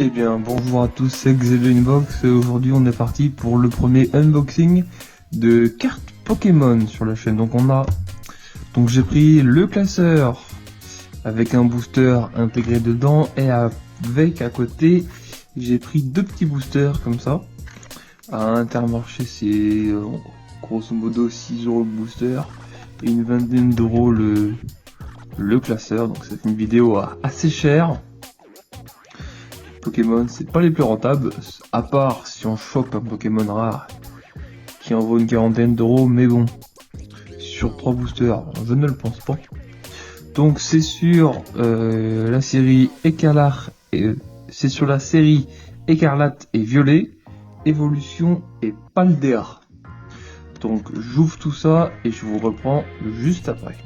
Eh bien bonjour à tous, c'est Xelenbox. Aujourd'hui on est parti pour le premier unboxing de cartes Pokémon sur la chaîne. Donc j'ai pris le classeur avec un booster intégré dedans et avec à côté j'ai pris deux petits boosters comme ça. À Intermarché c'est grosso modo 6 € le booster et une vingtaine d'euros le classeur. Donc c'est une vidéo assez chère. Pokémon, c'est pas les plus rentables, à part si on chope un Pokémon rare qui en vaut une quarantaine d'euros, mais bon, sur 3 boosters, je ne le pense pas. Donc c'est sur la série c'est sur la série Écarlate et Violet, Évolution et Paldea. Donc j'ouvre tout ça et je vous reprends juste après.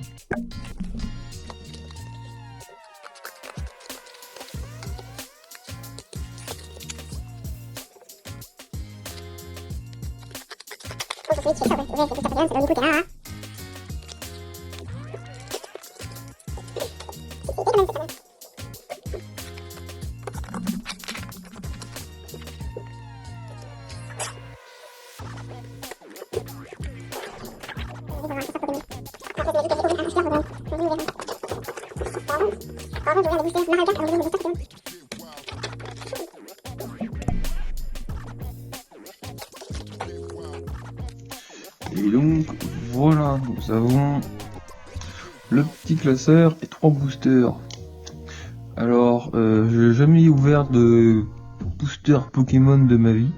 Et donc voilà, nous avons le petit classeur et 3 boosters. Alors j'ai jamais ouvert de booster Pokémon de ma vie,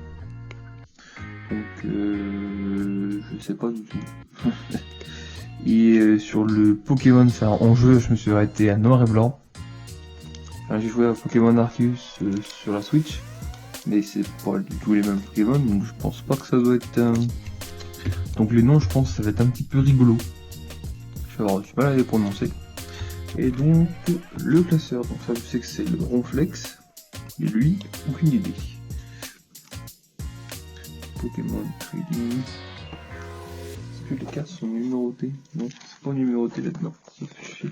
donc je sais pas du tout. Et sur le Pokémon, en jeu, je me suis arrêté à noir et blanc. Enfin, j'ai joué à Pokémon Arceus sur la Switch, mais c'est pas du tout les mêmes Pokémon, donc je pense pas que ça doit être donc les noms, je pense que ça va être un petit peu rigolo. Je vais avoir du mal à les prononcer. Et donc le classeur, donc ça je sais que c'est le Ronflex, et lui, aucune idée. Pokémon Trading. Est-ce que les cartes sont numérotées? Non, c'est pas numéroté là-dedans, ça fait chier.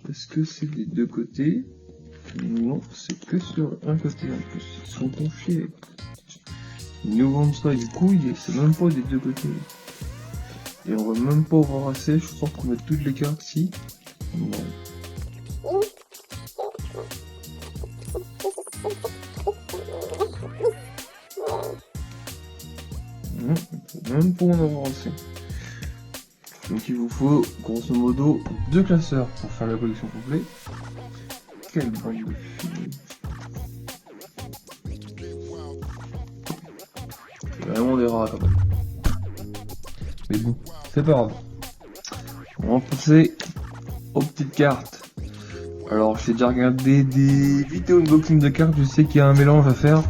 Est-ce que c'est des deux côtés? Non, c'est que sur un côté en plus, ils sont confiés. Ils nous vendent ça du coup, c'est même pas des deux côtés. Et on va même pas avoir assez, je pense qu'on met toutes les cartes ici. Non. Non, même pas en avoir assez. Donc il vous faut grosso modo 2 classeurs pour faire la collection complète. Quelle bande de filles. C'est vraiment des rats quand même. Mais bon, c'est pas grave. On va passer aux petites cartes. Alors j'ai déjà regardé des vidéos unboxing de cartes, je sais qu'il y a un mélange à faire.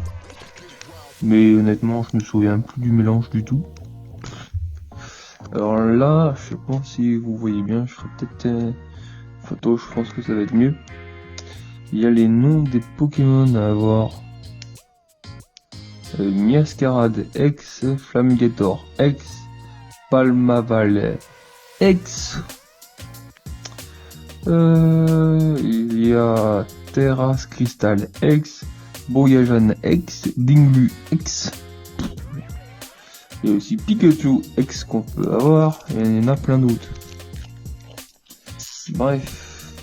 Mais honnêtement je me souviens plus du mélange du tout. Alors là, je sais pas si vous voyez bien, je ferai peut-être photo, je pense que ça va être mieux. Il y a les noms des Pokémon à avoir. Miascarade X, Flamigator X, Palmaval X. Il y a Terras Crystal X, Boyajan X, Dinglu X. Il y a aussi Pikachu X qu'on peut avoir, et il y en a plein d'autres. Bref.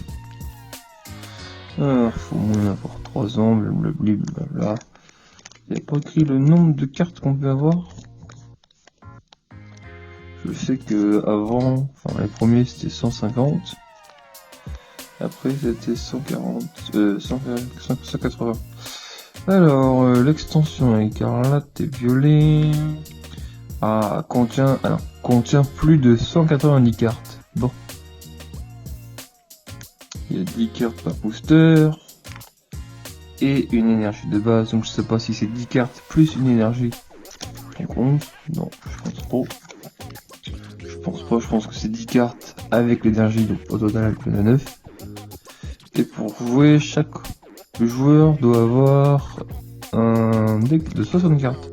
Alors, faut au moins avoir 3 ans, blablabla. Il n'y a pas écrit le nombre de cartes qu'on peut avoir. Je sais que avant, enfin les premiers c'était 150. Après c'était 140, 180. Alors, l'extension écarlate et violet contient plus de 190 cartes. Bon. Il y a 10 cartes par booster. Et une énergie de base, donc je sais pas si c'est 10 cartes plus une énergie. On compte? Non, je pense pas, je pense que c'est 10 cartes avec l'énergie, donc au total il y en a 9. Et pour jouer, chaque joueur doit avoir un deck de 60 cartes.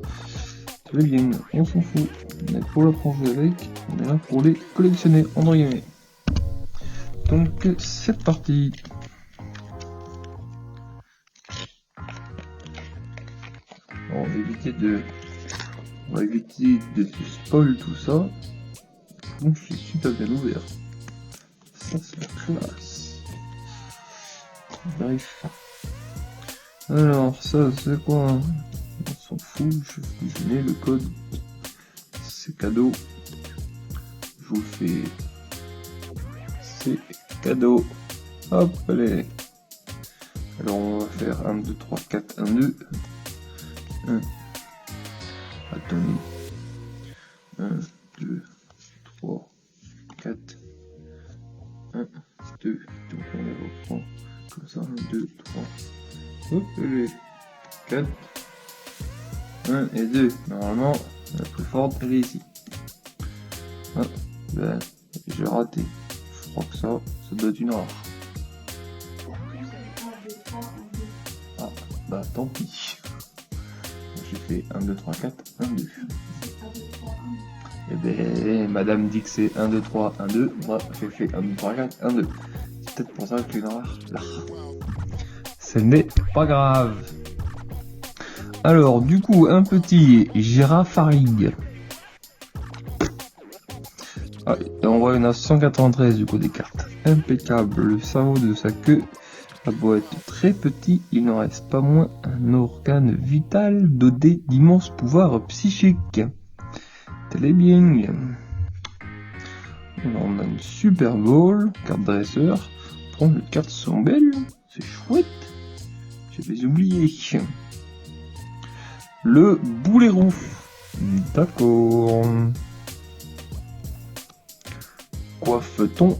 Très bien, on s'en fout. On est pour la jouer avec, on est là pour les collectionner, entre guillemets. Donc c'est parti. on va éviter de se spoil tout ça. Donc c'est super bien ouvert. Ça c'est la classe. Bref. Alors ça c'est quoi hein? On s'en fout, je mets le code. C'est cadeau. Je vous le fais. C'est cadeau. Hop, allez. Alors on va faire 1, 2, 3, 4, 1, 2. 1. Attendez. 1, 2, 3, 4. 1, 2. Donc on les reprend comme ça. 1, 2, 3. Hop, allez. 4. 1 et 2. Normalement, la plus forte, elle est ici. Ah, ben, j'ai raté. Je crois que ça doit être une rare. Ah, bah tant pis. J'ai fait 1, 2, 3, 4, 1, 2. Et ben, madame dit que c'est 1, 2, 3, 1, 2. Moi, j'ai fait 1, 2, 3, 4, 1, 2. C'est peut-être pour ça que j'ai une rare là. Ce n'est pas grave. Alors, du coup, un petit Girafarig. Ah, et on voit, il y en a 193 du coup des cartes. Impeccable, le cerveau de sa queue a beau être très petit, il n'en reste pas moins un organe vital doté d'immenses pouvoirs psychiques. Très bien. Alors, on a une Super Bowl, carte dresseur. Prendre les cartes sont belles, c'est chouette. J'avais oublié. Le boulet roux. D'accord. Coiffe-t-on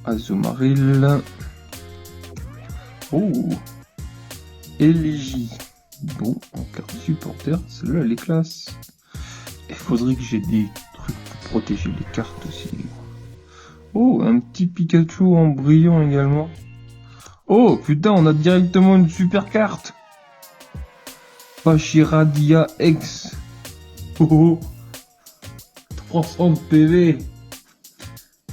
Azumaril. Oh, Élégie. Bon, en carte supporter, celle-là elle est classe. Il faudrait que j'ai des trucs pour protéger les cartes aussi. Oh, un petit Pikachu en brillant également. Oh, putain, on a directement une super carte. Pachiradia X. Oh, 300 de PV.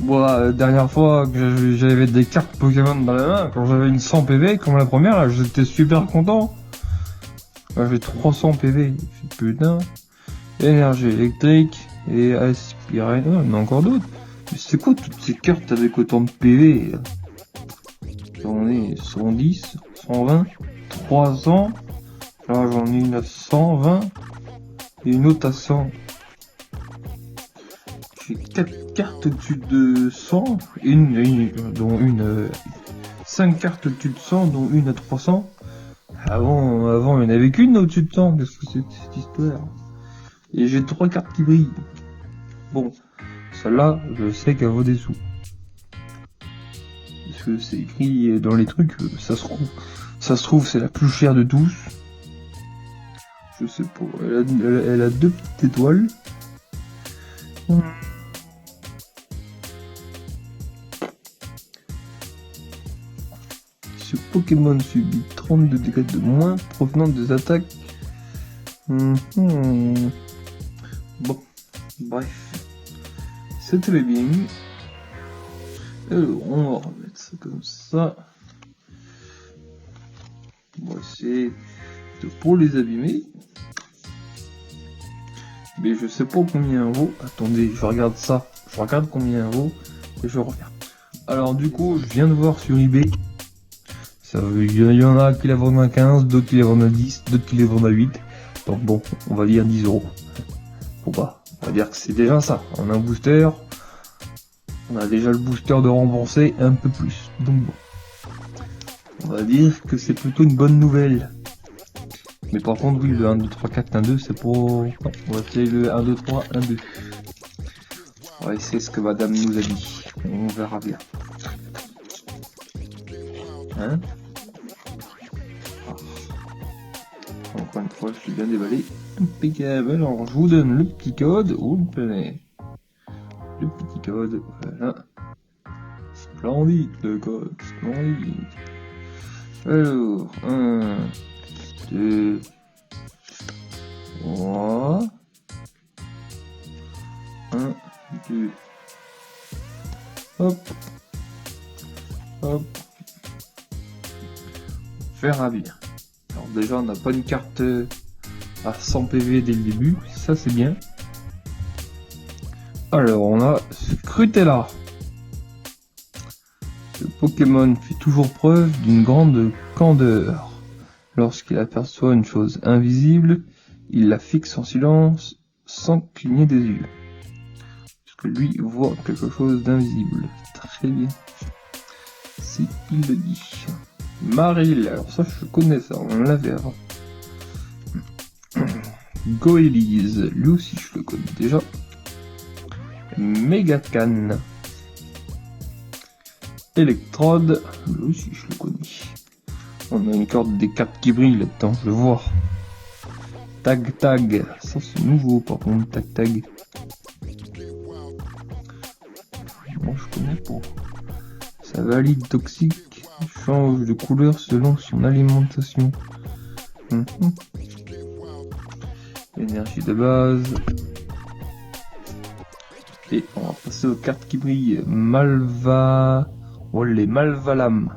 Bon, dernière fois que j'avais des cartes Pokémon dans la main, quand j'avais une 100 PV, comme la première, j'étais super content. J'avais 300 PV. Putain. Énergie électrique et aspirine. Oh, il y en a encore d'autres. Mais c'est quoi toutes ces cartes avec autant de PV? J'en ai 110, 120, 300. Là j'en ai une à 120 et une autre à 100. J'ai 4 cartes au-dessus de 100, dont une 5 cartes au-dessus de 100, dont une à 300. Avant il n'y en avait qu'une au-dessus de 100, qu'est-ce que c'est cette histoire? Et j'ai 3 cartes qui brillent. Bon, celle-là, je sais qu'elle vaut des sous. Parce que c'est écrit dans les trucs, ça se trouve c'est la plus chère de tous. Je sais pas, elle a 2 petites étoiles. Ce Pokémon subit 32 dégâts de moins provenant des attaques. Bon, bref, c'est très bien. Alors, on va remettre ça comme ça. On va essayer de pour les abîmer. Mais je sais pas combien elle vaut. Attendez, je regarde ça. Je regarde combien elle vaut et je reviens. Alors du coup, je viens de voir sur eBay. Il y en a qui la vendent à 15, d'autres qui la vendent à 10, d'autres qui la vendent à 8. Donc bon, on va dire 10 €. Bon bah, on va dire que c'est déjà ça. On a un booster. On a déjà le booster de rembourser un peu plus. Donc bon. On va dire que c'est plutôt une bonne nouvelle. Mais par contre, oui, le 1, 2, 3, 4, 1, 2, c'est pour... Non, on va essayer le 1, 2, 3, 1, 2. On va essayer ce que madame nous a dit. On verra bien. Hein? Encore une fois, je suis bien déballé. Impeccable. Alors, je vous donne le petit code. Oups, le petit code. Voilà. Splendide, le code. Splendide. Alors, 1, 2, 3. 1, 2. Hop. Hop. Faire à bien. Alors déjà, on n'a pas une carte à 100 PV dès le début, ça c'est bien. Alors, on a Scrutella. Ce Pokémon fait toujours preuve d'une grande candeur. Lorsqu'il aperçoit une chose invisible, il la fixe en silence, sans cligner des yeux. Parce que lui voit quelque chose d'invisible. Très bien. C'est il le dit. Marill, alors ça je connais ça, on l'avait avant. Goélise, lui aussi je le connais déjà. Megacan. Electrode, lui aussi je le connais. On a une carte des cartes qui brillent là-dedans, je le vois. Tag Tag, ça c'est nouveau par contre, Tag Tag. Moi je connais pas. Ça valide toxique, change de couleur selon son alimentation. Énergie de base. Et on va passer aux cartes qui brillent. Malva... Oh, les Malvalam.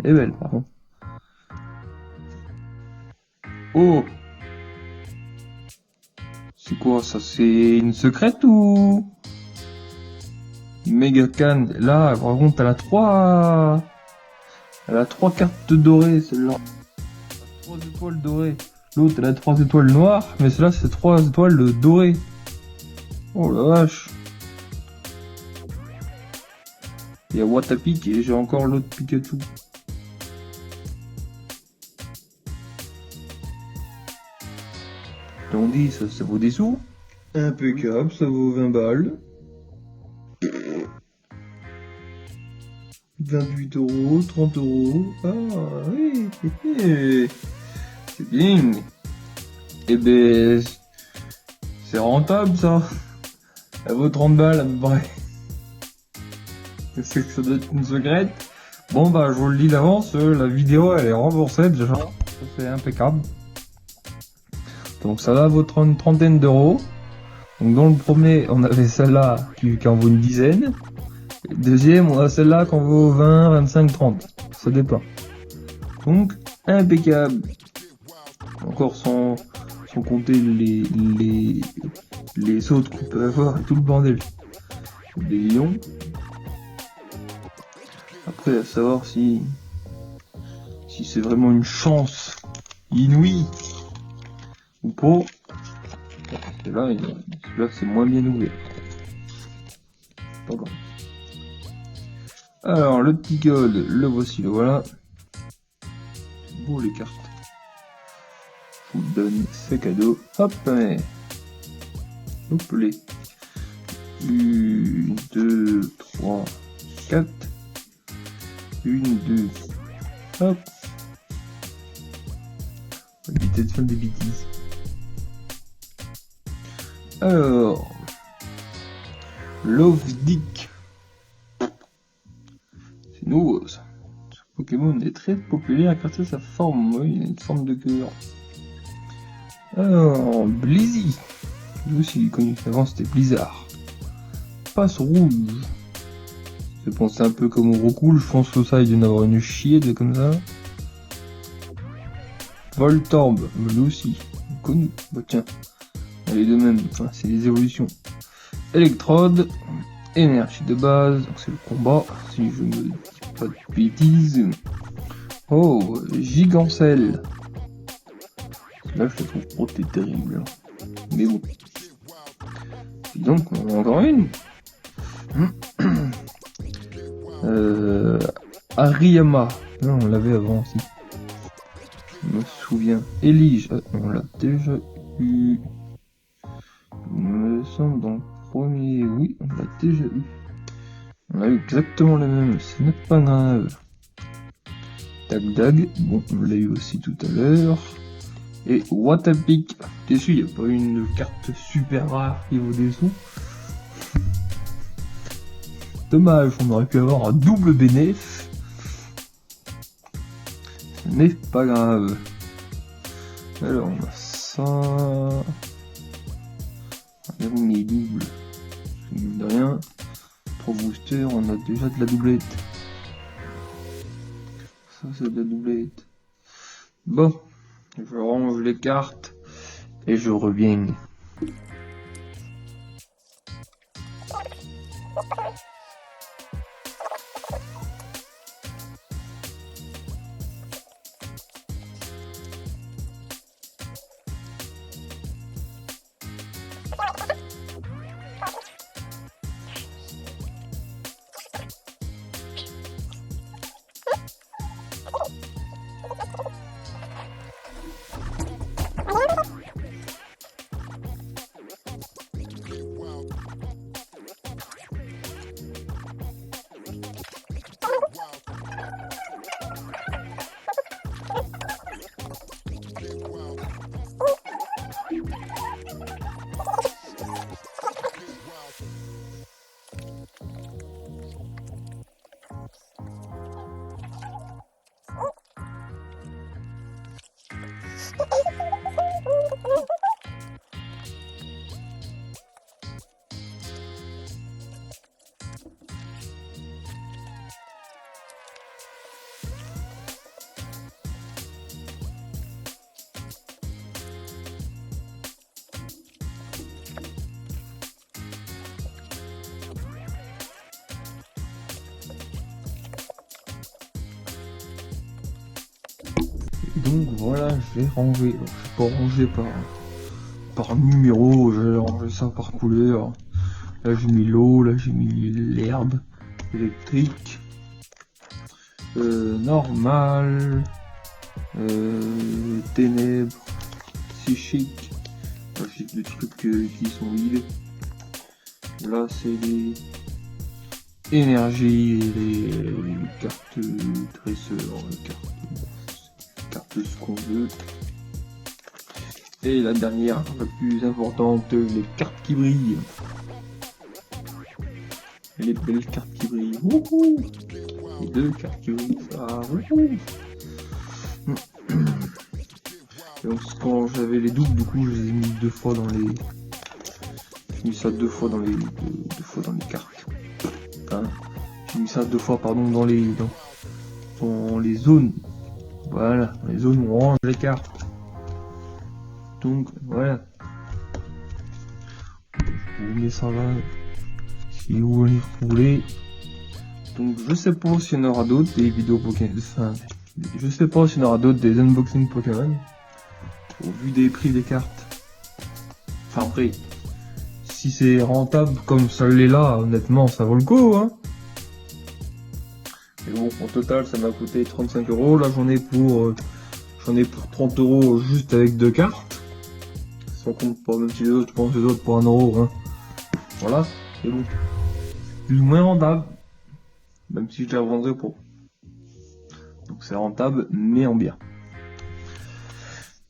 Elle est belle par contre. Oh! C'est quoi ça? C'est une secrète ou... Megacan. Là, par contre, elle a 3... Elle a 3 cartes dorées, celle-là. 3 étoiles dorées. L'autre, elle a 3 étoiles noires, mais celle-là, c'est 3 étoiles dorées. Oh la vache. Il y a Watapic et j'ai encore l'autre Pikachu. On dit ça vaut des sous. Impeccable, ça vaut 20 balles. 28 euros, 30 euros. Ah oui, c'est bien. Eh ben, c'est rentable ça. Elle vaut 30 balles à peu près. C'est que ça doit être une secrète. Bon bah je vous le dis d'avance, la vidéo elle est remboursée déjà. Ça c'est impeccable. Donc ça va vaut une trentaine d'euros. Donc dans le premier on avait celle-là qui en vaut une dizaine. Et le deuxième on a celle-là qui en vaut 20, 25, 30. Ça dépend. Donc impeccable. Encore sans compter les autres qu'on peut avoir et tout le bordel. Des lions. Après, à savoir si c'est vraiment une chance inouïe ou pas. Celui-là c'est moins bien ouvert. Pas grave. Alors, le petit code, le voici, le voilà. C'est beau les cartes. Je vous donne ce cadeau. Hop, mais. Hop, les. 1, 2, 3, 4. 1, 2, hop. On va éviter de faire des bêtises. Alors, Love Dick. C'est nouveau ça. Ce Pokémon est très populaire grâce à sa forme. Oui, il a une forme de cœur. Alors, Blizzy. Lui aussi, connu avant, c'était Blizzard. Passe rouge. C'est pensé un peu comme au Rocool, je pense que ça il doit y en avoir une chier de comme ça. Voltorb, lui aussi, connu. Bah tiens, les deux mêmes, enfin, c'est les évolutions. Électrode, énergie de base, donc c'est le combat, si je me dis pas de bêtises. Oh, Gigancelle. Là je le trouve pas terrible. Mais bon. Et donc on en a encore une. Ariyama, non, on l'avait avant aussi. Je me souviens. Elige, on l'a déjà eu. Il me semble dans le premier, oui, on l'a déjà eu. On a eu exactement le même, ce n'est pas grave. Tag Dag, bon, on l'a eu aussi tout à l'heure. Et Watapic, déçu, il n'y a pas une carte super rare qui vaut des sous. Dommage, on aurait pu avoir un double bénéf. Mais pas grave. Alors on a ça. On a mis double. Mine de rien. 3 boosters, on a déjà de la doublette. Ça c'est de la doublette. Bon, je range les cartes et je reviens. Donc voilà, je l'ai rangé. Alors, je peux ranger par numéro, j'ai rangé ça par couleur. Là j'ai mis l'eau, là j'ai mis l'herbe électrique, normal, ténèbres, psychique. Là c'est des trucs qui sont vides. Là c'est les énergies et les cartes trésors, les cartes ce qu'on veut. Et la dernière, la plus importante, les cartes qui brillent. Les belles cartes qui brillent. Wouhou, les 2 cartes qui brillent, ça. Wouhou. Donc quand j'avais les doubles, du coup je les ai mis 2 fois dans les. J'ai mis ça 2 fois dans les. 2 fois dans les cartes. Hein, j'ai mis ça 2 fois pardon dans les zones. Voilà, les zones où on range les cartes. Donc voilà. Je vous mets ça là. Si vous voulez rouler. Donc je sais pas s'il y en aura d'autres des vidéos Pokémon. Enfin, je sais pas s'il y en aura d'autres des unboxing Pokémon. Au vu des prix des cartes. Enfin après, si c'est rentable comme ça l'est là, honnêtement ça vaut le coup hein. Mais bon, au total ça m'a coûté 35 €. Là j'en ai pour 30 € juste avec 2 cartes. Sans compte pas, même si les autres, je pense les autres pour 1 € hein. Voilà, c'est bon. Plus ou moins rentable. Même si je les revendrai pour. Donc c'est rentable, mais en bien.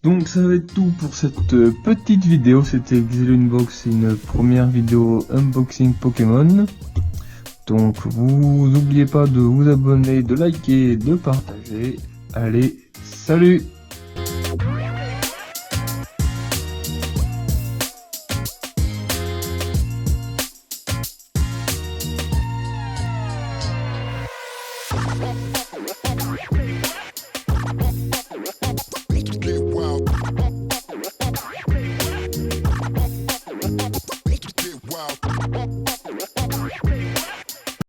Donc ça va être tout pour cette petite vidéo. C'était Xelunbox, une première vidéo unboxing Pokémon. Donc vous n'oubliez pas de vous abonner, de liker, de partager. Allez, salut! Get wild.